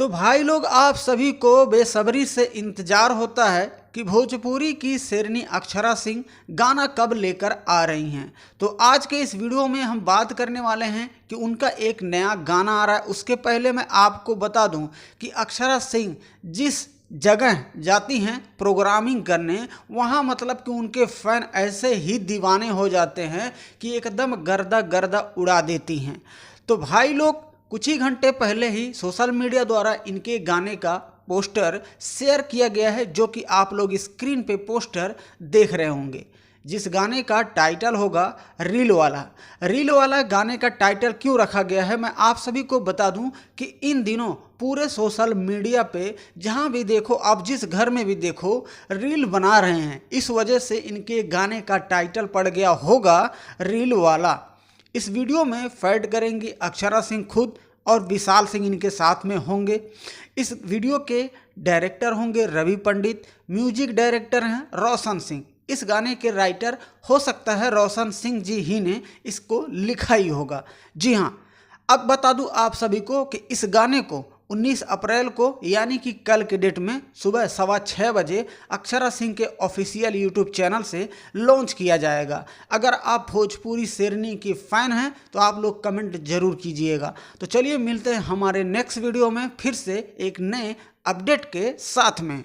तो भाई लोग, आप सभी को बेसब्री से इंतजार होता है कि भोजपुरी की शेरनी अक्षरा सिंह गाना कब लेकर आ रही हैं। तो आज के इस वीडियो में हम बात करने वाले हैं कि उनका एक नया गाना आ रहा है। उसके पहले मैं आपको बता दूं कि अक्षरा सिंह जिस जगह जाती हैं प्रोग्रामिंग करने, वहाँ मतलब कि उनके फैन ऐसे ही दीवाने हो जाते हैं कि एकदम गर्दा गर्दा उड़ा देती हैं। तो भाई लोग, कुछ ही घंटे पहले ही सोशल मीडिया द्वारा इनके गाने का पोस्टर शेयर किया गया है, जो कि आप लोग स्क्रीन पे पोस्टर देख रहे होंगे, जिस गाने का टाइटल होगा रील वाला। रील वाला गाने का टाइटल क्यों रखा गया है, मैं आप सभी को बता दूं कि इन दिनों पूरे सोशल मीडिया पे जहां भी देखो, आप जिस घर में भी देखो, रील बना रहे हैं। इस वजह से इनके गाने का टाइटल पड़ गया होगा रील वाला। इस वीडियो में फैड करेंगी अक्षरा सिंह खुद और विशाल सिंह इनके साथ में होंगे। इस वीडियो के डायरेक्टर होंगे रवि पंडित, म्यूजिक डायरेक्टर हैं रोशन सिंह। इस गाने के राइटर हो सकता है रोशन सिंह जी ही ने इसको लिखा ही होगा। जी हाँ, अब बता दूं आप सभी को कि इस गाने को 19 अप्रैल को यानी कि कल के डेट में सुबह 6:15 बजे अक्षरा सिंह के ऑफिशियल यूट्यूब चैनल से लॉन्च किया जाएगा। अगर आप भोजपुरी शेरनी की फ़ैन हैं तो आप लोग कमेंट जरूर कीजिएगा। तो चलिए मिलते हैं हमारे नेक्स्ट वीडियो में फिर से एक नए अपडेट के साथ में।